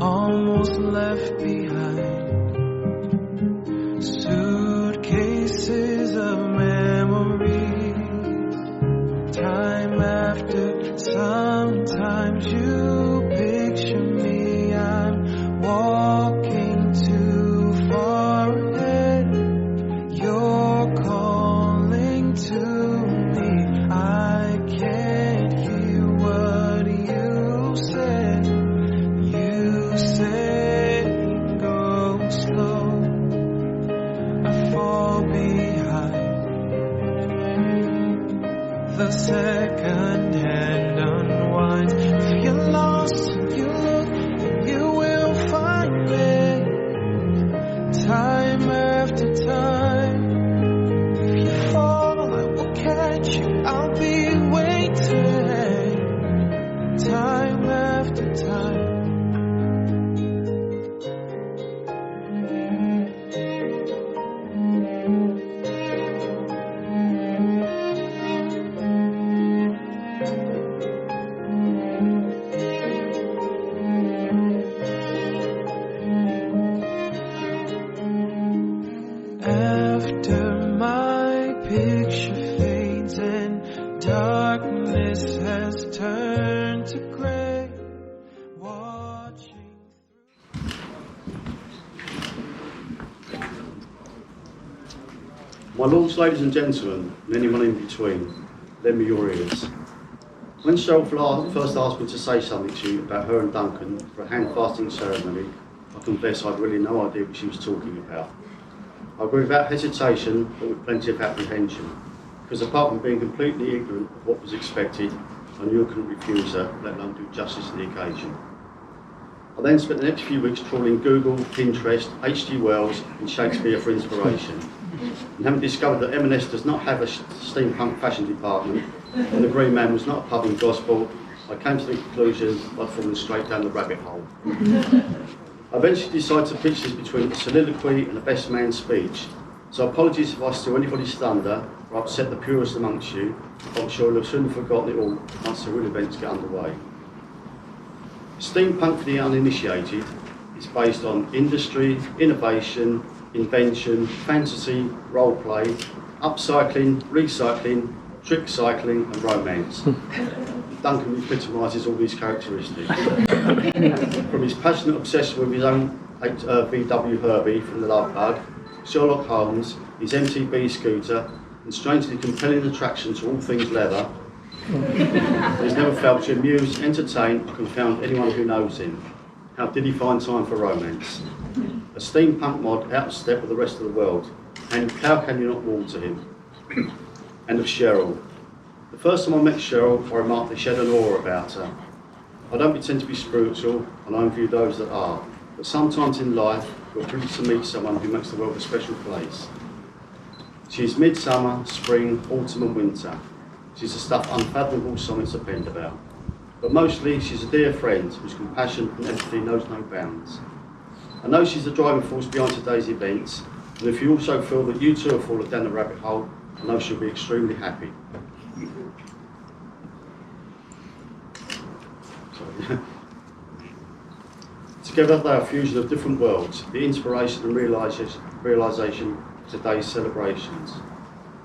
almost left behind. Suitcases of memories, time after. Sometimes you picture me, I'm walking too far ahead. You're calling to me, I can't hear what you said. You said go slow, I fall behind. The second hand unwinds. If you're lost and you look, you will find me. Time after time. If you fall, I will catch you, I'll be waiting. Time after time. After my picture fades and darkness has turned to gray, watching My lords, ladies and gentlemen, and anyone in between, lend me your ears. When Cheryl first asked me to say something to you about her and Duncan for a hand fasting ceremony, I confess I'd really no idea what she was talking about. I agree without hesitation, but with plenty of apprehension, because apart from being completely ignorant of what was expected, I knew I couldn't refuse her, let alone do justice to the occasion. I then spent the next few weeks trawling Google, Pinterest, H.G. Wells and Shakespeare for inspiration. And having discovered that M&S does not have a steampunk fashion department, and the Green Man was not a pub in Gospel, I came to the conclusion I'd fallen straight down the rabbit hole. I eventually decided to pitch this between a soliloquy and a best man speech, so apologies if I steal anybody's thunder or upset the purest amongst you. I'm sure you'll have soon forgotten it all once the real events get underway. Steampunk for the uninitiated is based on industry, innovation, invention, fantasy, role-play, upcycling, recycling, trick cycling and romance. Duncan epitomises all these characteristics. From his passionate obsession with his own VW Herbie from The Love Bug, Sherlock Holmes, his MTB scooter, and strangely compelling attraction to all things leather, he's never failed to amuse, entertain, or confound anyone who knows him. How did he find time for romance? A steampunk mod out of step with the rest of the world, and how can you not warm to him? And of Cheryl. The first time I met Cheryl, I remarked that she had an aura about her. I don't pretend to be spiritual, and I envy those that are, but sometimes in life, you're privileged to meet someone who makes the world a special place. She is midsummer, spring, autumn and winter. She's the stuff unfathomable sonnets are penned about. But mostly, she's a dear friend whose compassion and empathy knows no bounds. I know she's the driving force behind today's events, and if you also feel that you too have fallen down the rabbit hole, I know she'll be extremely happy. Together they are a fusion of different worlds, the inspiration and realisation of today's celebrations.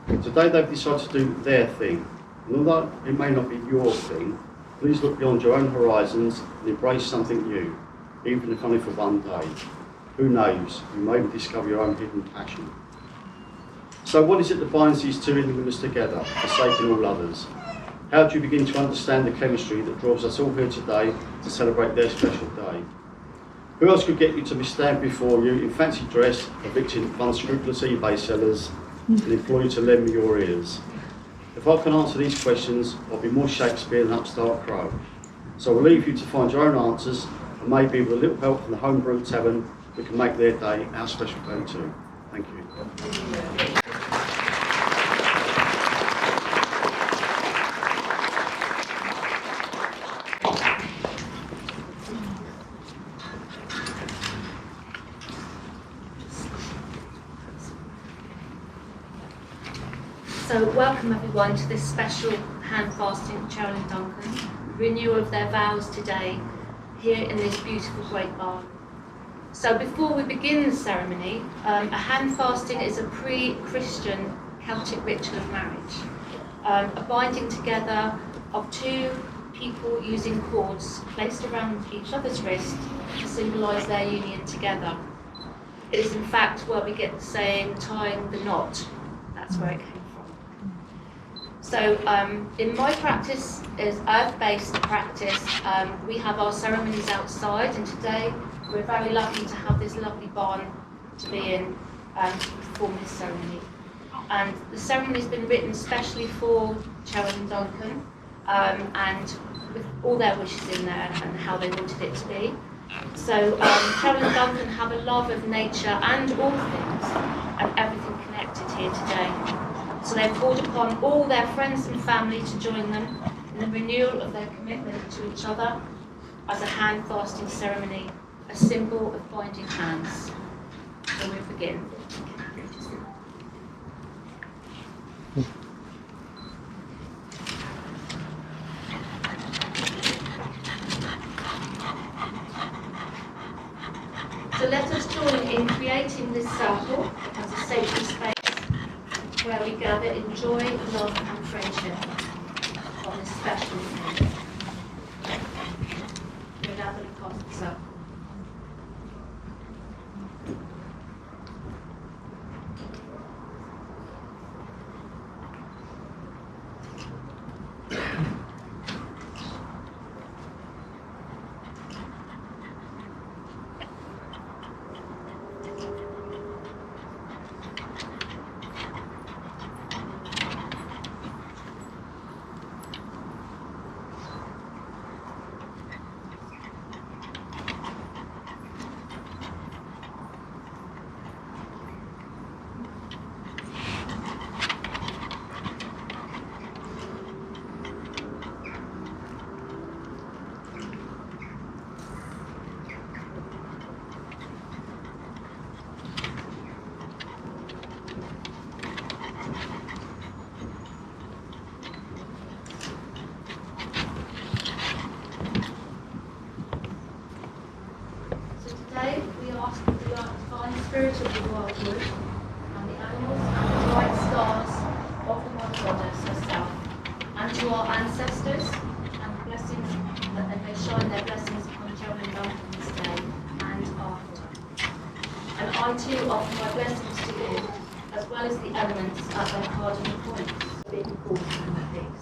Today they've decided to do their thing, and although it may not be your thing, please look beyond your own horizons and embrace something new, even if only for one day. Who knows, you may even discover your own hidden passion. So what is it that binds these two individuals together, forsaking all others? How do you begin to understand the chemistry that draws us all here today to celebrate their special day? Who else could get you to be stand before you in fancy dress, a victim of unscrupulous eBay sellers, and employ you to lend me your ears? If I can answer these questions, I'll be more Shakespeare than upstart Crow. So I'll leave you to find your own answers, and maybe with a little help from the Homebrew Tavern, we can make their day our special day too. Thank you. So welcome everyone to this special hand fasting Cheryl and Duncan, renewal of their vows today, here in this beautiful great barn. So before we begin the ceremony, a hand fasting is a pre-Christian Celtic ritual of marriage, a binding together of two people using cords placed around each other's wrist to symbolise their union together. It is in fact where we get the saying, tying the knot. That's where it came from. So in my practice, is earth-based practice, we have our ceremonies outside, and today we're very lucky to have this lovely barn to be in to perform this ceremony. And the ceremony has been written specially for Cheryl and Duncan, and with all their wishes in there and how they wanted it to be. So Cheryl and Duncan have a love of nature and all things and everything connected here today. So they've called upon all their friends and family to join them in the renewal of their commitment to each other as a hand fasting ceremony, a symbol of binding hands. So we begin. So let us join in creating this circle as a sacred space where we gather in joy, love and friendship on this special day. We're gathered across the circle. Today we ask that the divine spirit of the wildwood and the animals and the bright stars of the Mother Goddess herself, and to our ancestors and blessings, that they may shine their blessings upon Cheryl and Duncan this day and after. And I too offer my blessings to you, as well as the elements at their cardinal points, being called from the pigs.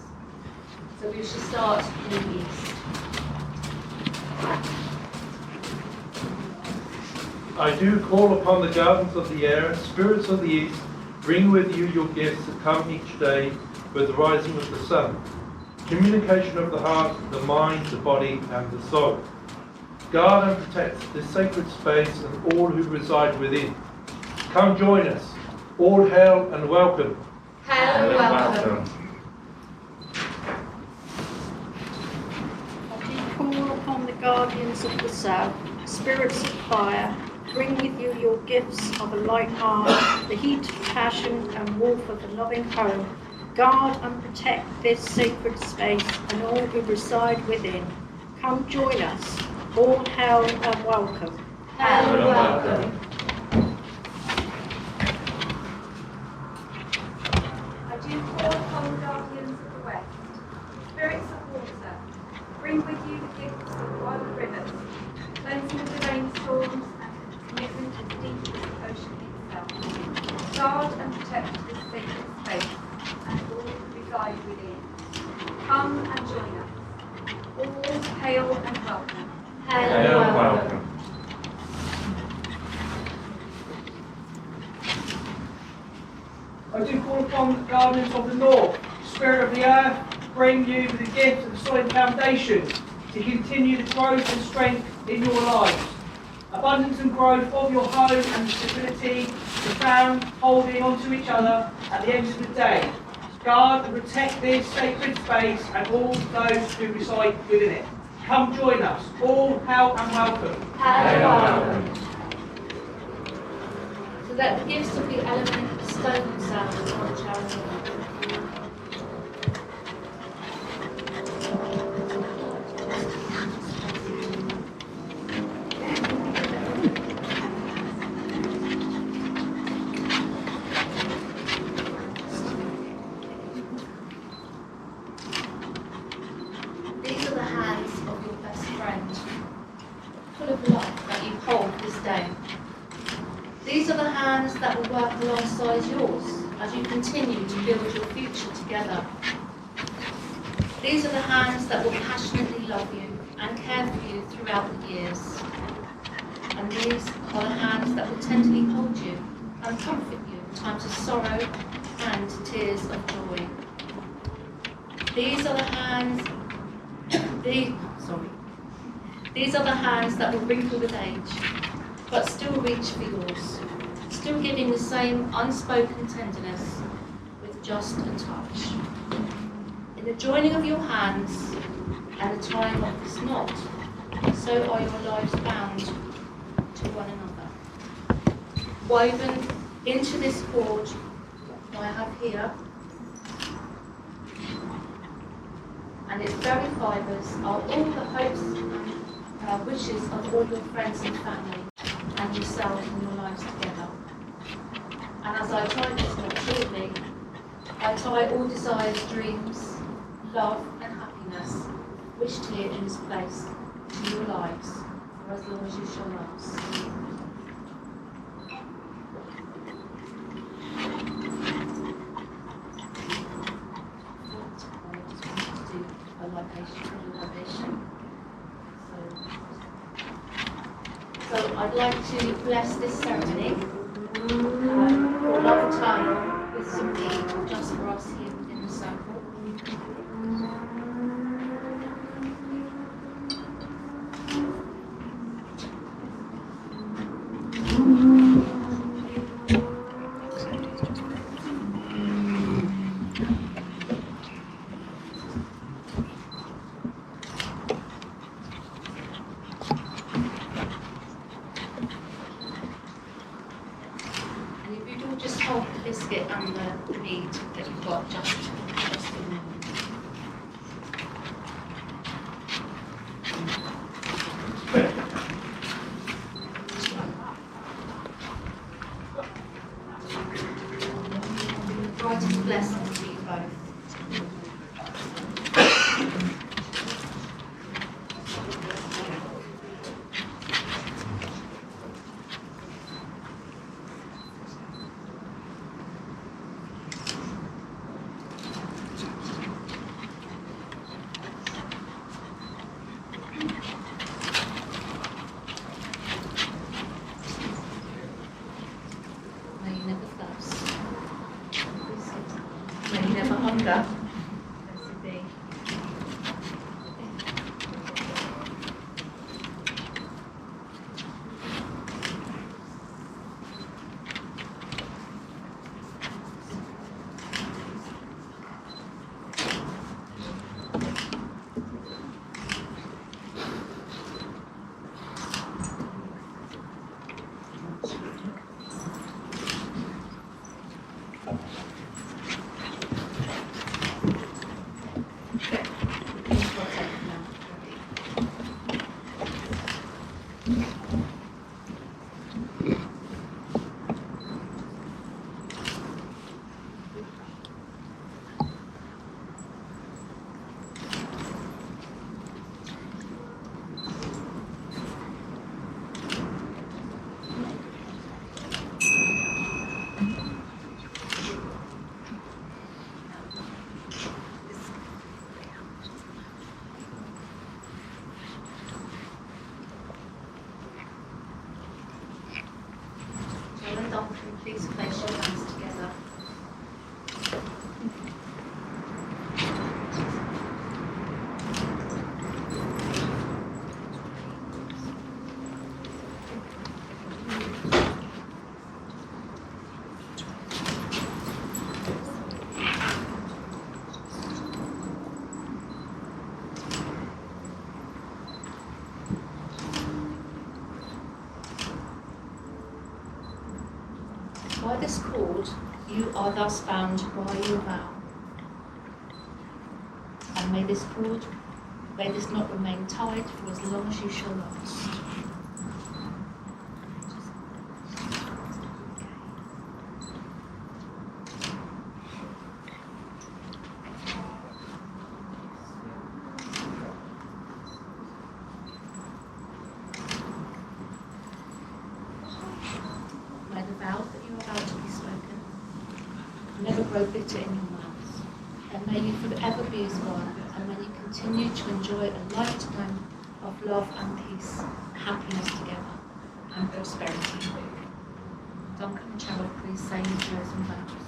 So we shall start in the east. I do call upon the gardens of the air, spirits of the east, bring with you your gifts that come each day with the rising of the sun. Communication of the heart, the mind, the body, and the soul. Guard and protect this sacred space and all who reside within. Come join us. All hail and welcome. Hail and welcome. I do call upon the guardians of the south, spirits of fire, bring with you your gifts of a light heart, the heat of passion and warmth of a loving home. Guard and protect this sacred space and all who reside within. Come join us. All hail and welcome. Hail and welcome. I do call upon the guardians of the west, spirits of water, bring with you the gifts of wild rivers, cleansing of the rainstorms and commitment as deep as the ocean itself. Guard and protect this sacred space and all who reside within. Come and join us. All hail and welcome. Hail and welcome. I do call upon the guardians of the north, spirit of the earth, bring you the gift of the solid foundation to continue the growth and strength in your lives. Abundance and growth of your home and the stability, the found holding onto each other at the end of the day. Guard and protect this sacred space and all those who reside within it. Come join us. All hail and welcome. Hail and welcome. So that the gifts of the element bestow themselves on the charity. life that you hold this day. These are the hands that will work alongside yours as you continue to build your future together. These are the hands that will passionately love you and care for you throughout the years. And these are the hands that will tenderly hold you and comfort you in times of sorrow and tears of joy. These are the hands that will wrinkle with age, but still reach for yours, still giving the same unspoken tenderness with just a touch. In the joining of your hands and the tying of this knot, so are your lives bound to one another. Woven into this cord I have here, and its very fibres are all the hopes and wishes of all your friends and family and yourself and your lives together. And as I tie this knot shortly, I tie all desires, dreams, love and happiness wished here in this place to your lives for as long as you shall last. So I'd like to bless this ceremony for another time with some tea just for us here in the circle. Just hold the biscuit and the meat that you've got just in there. Brightest blessings to you both. May you never thirst. May you never hunger. Blessed be. Cheryl and Duncan, please place your hands together. By this cord, you are thus bound by your vow. And may this knot remain tied for as long as you shall last. never grow bitter in your mouths, and may you forever be as one, and may you continue to enjoy a lifetime of love and peace, happiness together, and prosperity. Duncan and Cheryl, please say your prayers and vows.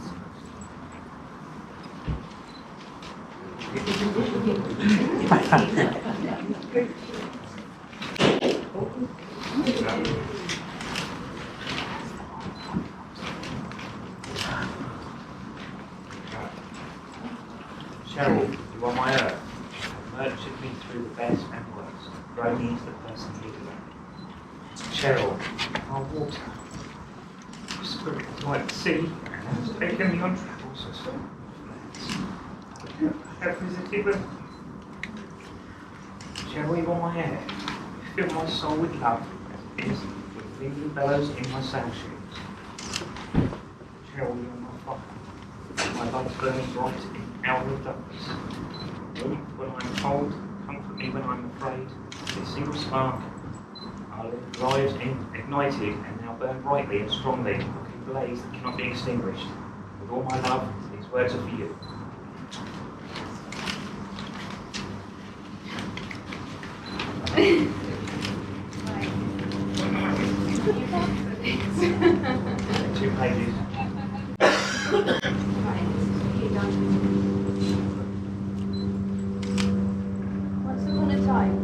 Cheryl, you are my earth. Nurtured me through the best and worst, grown me into the person you are. Cheryl, our water. Your spirit is like the sea, and has taken me on travels of some lands. I have visited with. Cheryl, you are my air. You fill my soul with love, as it is with wind bellows in my sail shoes. Cheryl, you are my fire. My light burns bright in hour of darkness. Warmth when I'm cold, comfort me when I'm afraid. With a single spark, our lives ignited and now burn brightly and strongly, like a blaze that cannot be extinguished. With all my love, these words are for you. Two pages. Once upon a time,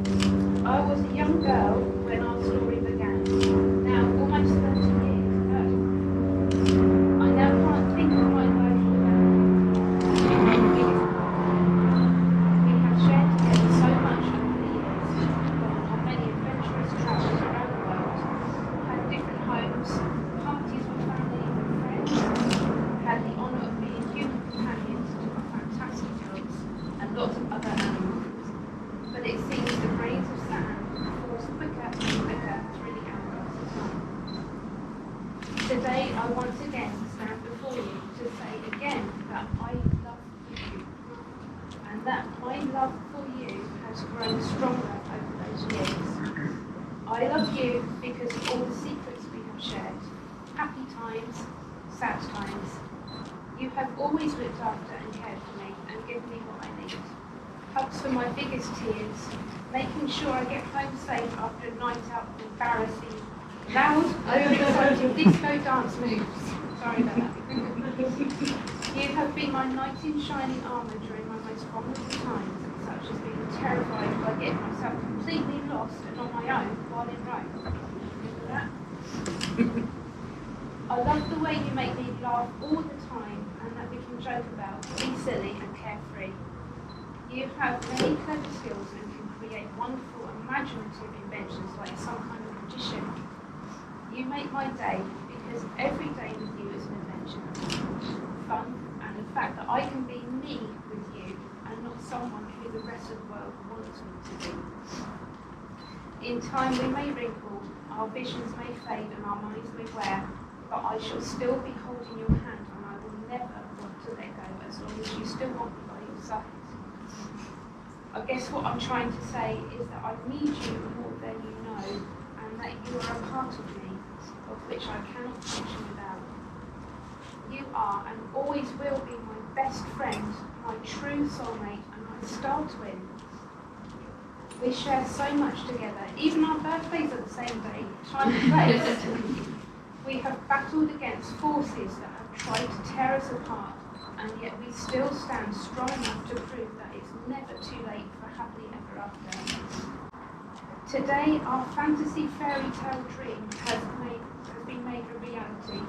I was a young girl when our story began. Now, almost 30 years ago, I now can't think of my life without you. We have shared together so much over the years, gone on many adventurous travels around the world, had different homes, parties with family and friends, had the honour of being human companions to our fantastic dogs and lots of other animals. But it seems the grains of sand falls quicker and quicker through the hourglass of time. Today I once again stand before you to say again that I love you, and that my love for you has grown stronger over those years. I love you because of all the secrets we have shared, happy times, sad times. You have always looked after and cared for me and given me what I need. Hugs for my biggest tears, making sure I get home safe after a night out of embarrassing, loud, overexcited disco dance moves. Sorry about that. You have been my knight in shining armour during my most vulnerable times, such as being terrified by getting myself completely lost and on my own while in Rome. Remember that? I love the way you make me laugh all the time and that we can joke about, be silly and carefree. You have many clever skills and can create wonderful imaginative inventions like some kind of magician. You make my day because every day with you is an adventure, fun, and the fact that I can be me with you and not someone who the rest of the world wants me to be. In time we may wrinkle, our visions may fade and our minds may wear, but I shall still be holding your hand and I will never want to let go as long as you still want me by your side. I guess what I'm trying to say is that I need you more than you know, and that you are a part of me, of which I cannot function without. You are and always will be my best friend, my true soulmate, and my star twin. We share so much together, even our birthdays are the same day, time and place. We have battled against forces that have tried to tear us apart, and yet we still stand strong enough to prove that it's never too late for happily ever after. Today, our fantasy fairy tale dream has been made a reality.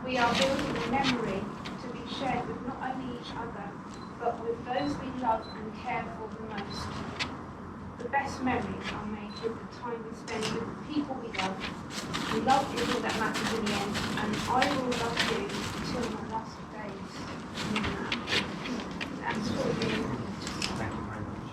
We are building a memory to be shared with not only each other, but with those we love and care for the most. The best memories are made with the time we spend with the people we love. Love is all that matters in the end, and I will love you until my last days. That's for you. Thank you very much.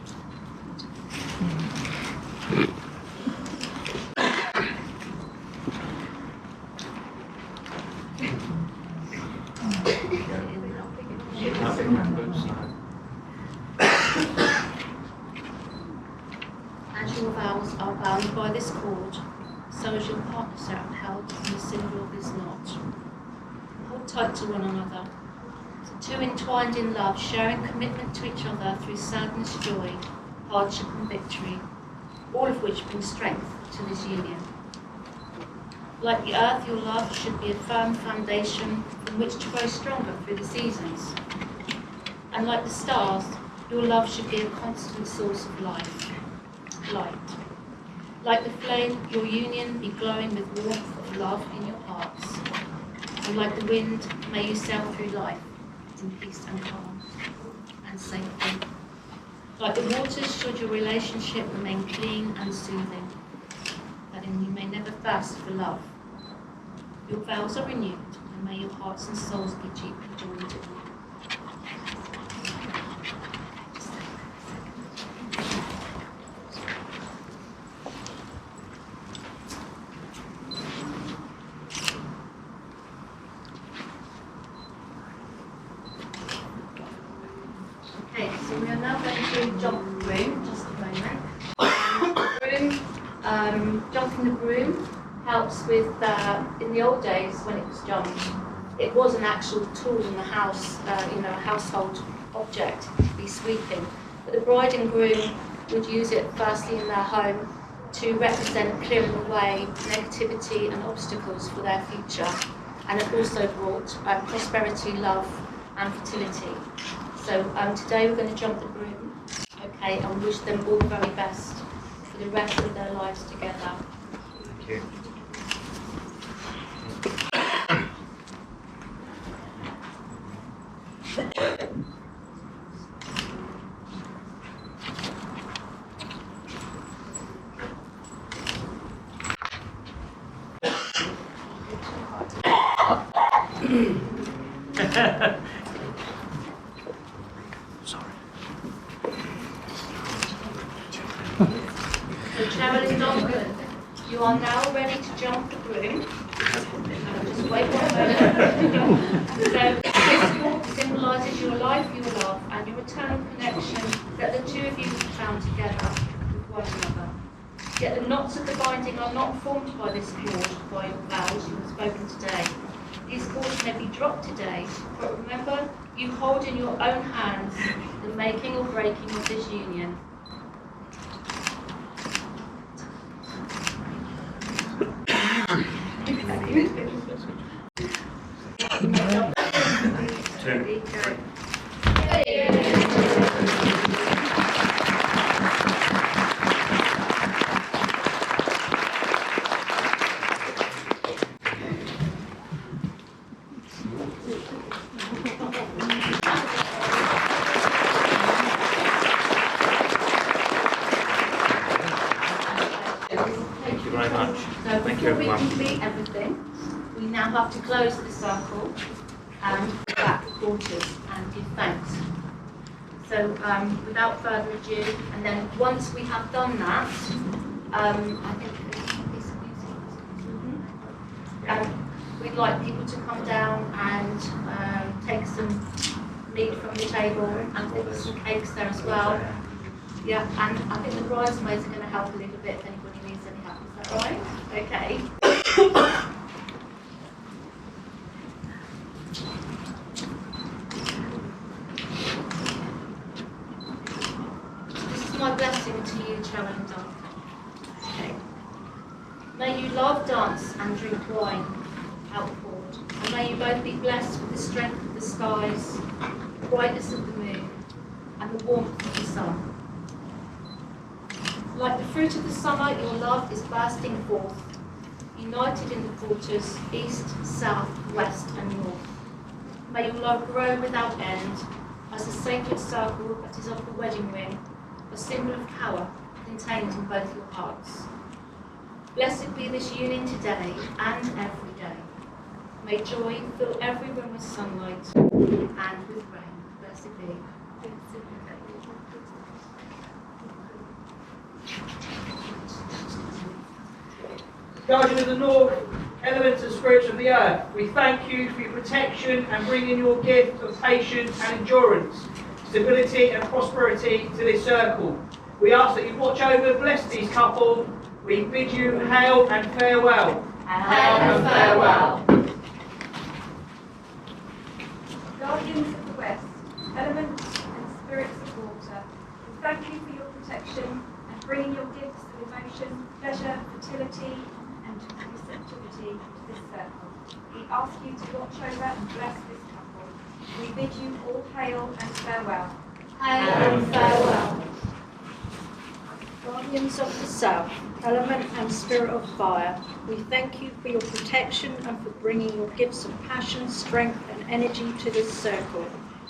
As your vows are bound by this cord, so is your partnership held in the symbol of this knot. Hold tight to one another, So two entwined in love, sharing commitment to each other through sadness, joy, hardship and victory, all of which bring strength to this union. Like the earth, your love should be a firm foundation from which to grow stronger through the seasons. And like the stars, your love should be a constant source of light. Like the flame, your union be glowing with warmth of love in your hearts. And like the wind, may you sail through life in peace and calm and safety. Like the waters, should your relationship remain clean and soothing, that in you may never thirst for love. Your vows are renewed, and may your hearts and souls be deeply joined in you. Okay, so we are now going to jump the broom, just a moment. Jumping the broom helps with, in the old days when it was jumped, it was an actual tool in the house, a household object to be sweeping. But the bride and groom would use it firstly in their home to represent clearing away negativity and obstacles for their future. And it also brought prosperity, love and fertility. So today we're going to jump the broom, okay, and wish them all the very best for the rest of their lives together. Thank you. So Cheryl and Duncan, you are now ready to jump the broom. Just wait 1 moment. So this walk symbolises your life, your love, and your eternal connection that the two of you have found together with one another. Yet the knots of the binding are not formed by this cord, by your vows you have spoken today. These cords may be dropped today, but remember, you hold in your own hands the making or breaking of this union. Thank you very much. So Thank you, before we everyone. complete everything, we now have to close the circle and back the quarters and give thanks. So without further ado, and then once we have done that, I think we'd like people to come down and take some meat from the table, and there's some cakes there as well. Yeah, and I think the bridesmaids are going to help a little bit if anybody needs any help. Is that right? Okay. This is my blessing to you, Cheryl and Duncan. Okay. May you love, dance, and drink wine outpoured, and may you both be blessed with the strength of the skies, the brightness of the moon, and the warmth of the sun. Like the fruit of the summer, your love is bursting forth, united in the quarters, east, south, west, and north. May your love grow without end, as the sacred circle that is of the wedding ring, a symbol of power contained in both your hearts. Blessed be this union today and every day. May joy fill every room with sunlight and with rain. Blessed be. Guardian of the North, elements and spirits of the earth, we thank you for your protection and bringing your gift of patience and endurance, stability and prosperity to this circle. We ask that you watch over, bless these couple. We bid you hail and farewell. Hail and farewell. Guardians elements and spirits of water, we thank you for your protection and bringing your gifts of emotion, pleasure, fertility, and receptivity to this circle. We ask you to watch over and bless this couple. We bid you all hail and farewell. Hail and farewell. Guardians of the South, element and spirit of fire, we thank you for your protection and for bringing your gifts of passion, strength, and energy to this circle.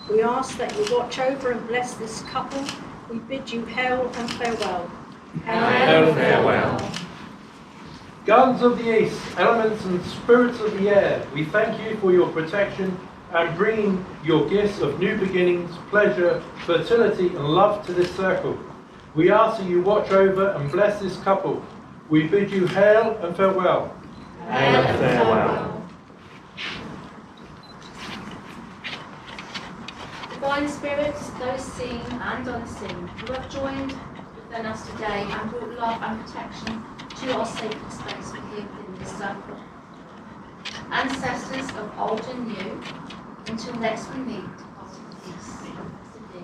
We ask that you watch over and bless this couple. We bid you hail and farewell. Hail and farewell. Guardians of the East, elements and spirits of the air, we thank you for your protection and bringing your gifts of new beginnings, pleasure, fertility, and love to this circle. We ask that you watch over and bless this couple. We bid you hail and farewell. Hail and farewell. Divine spirits, those seen and unseen, who have joined within us today and brought love and protection to our sacred space here within this circle. Ancestors of old and new, until next we meet, peace. Blessed be.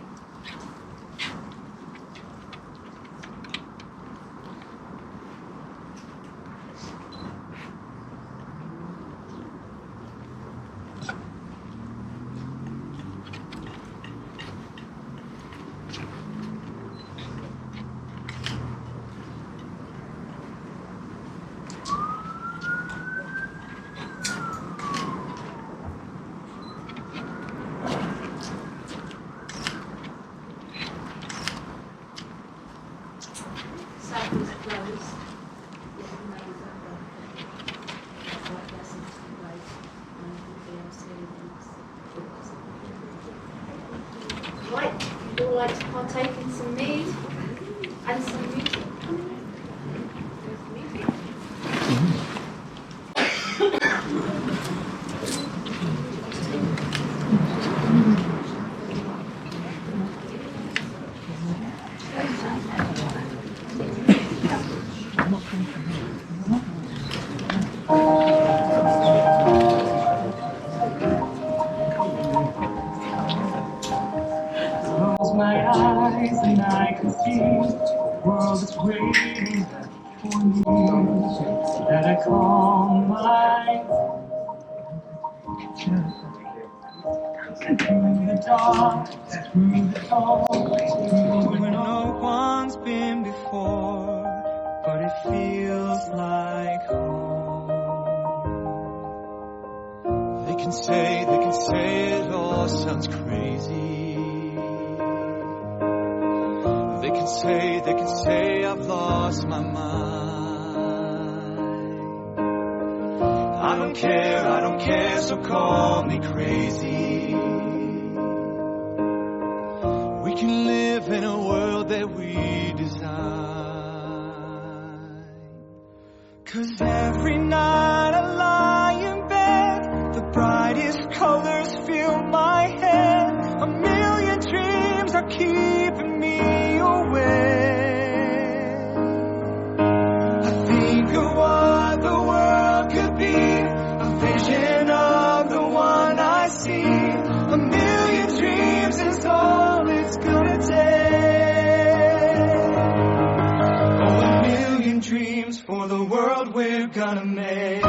Circles closed. Right, you'd all like to partake in some mead and some music. Close my eyes and I can see the world is waiting for me. That I call my through the dark, through the dawn, Where no one's been before, but it feels like home. They can say it all sounds crazy. They can say I've lost my mind. I don't care, so call me crazy. We can live in a world that we design. 'Cause every night I lie in bed, the brightest colors fill my head. A million dreams are keeping me awake. I think of what the world could be, a vision of the one I see. A million dreams is all it's gonna take. Oh, a million dreams for the world we're gonna make.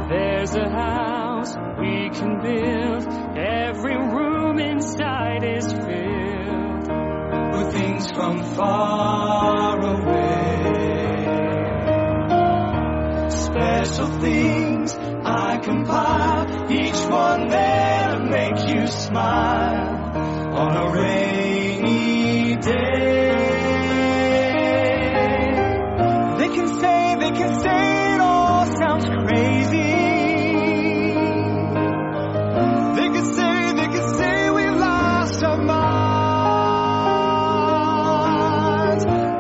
There's a house we can build. Every room inside is filled With things from far away. Special things I compile, each one there to make you smile on a rainy day. They can say it all sounds crazy. They can say we've lost our minds.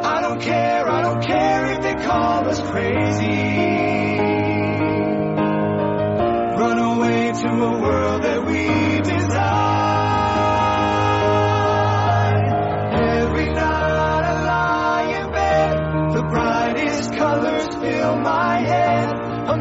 I don't care if they call us crazy. Run away to a world that we design. Every night I lie in bed, the brightest colors fill my head. A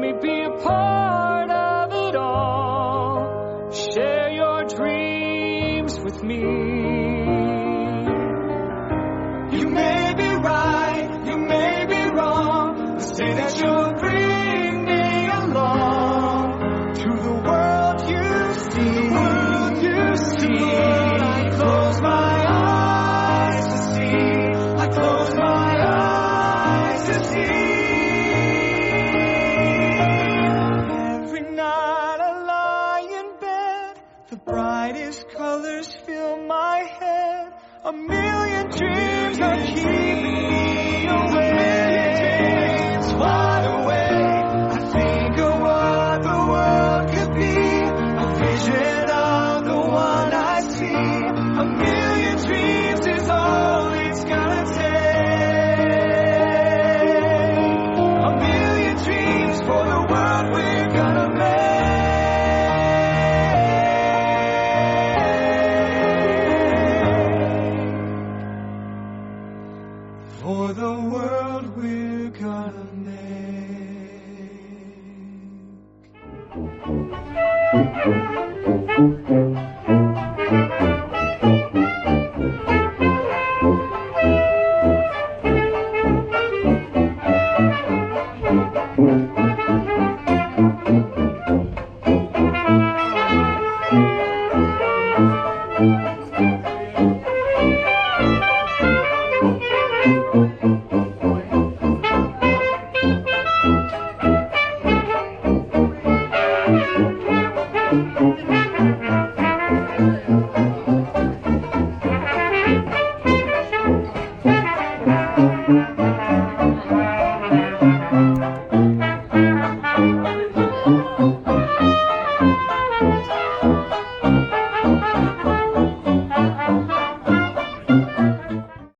me be a part of it all. Share your dreams with me. You may be right, you may be wrong, but say that you'll bring me along to the world you see. The world you see. I close my eyes to see. I close my eyes to see. Every night I lie in bed, the brightest colors fill my head. A million dreams are keeping me awake, wide awake. I think of what the world could be, a vision of the one I see. A million dreams is all it's gonna take. A million dreams for the world we're gonna make. For the world we're gonna make.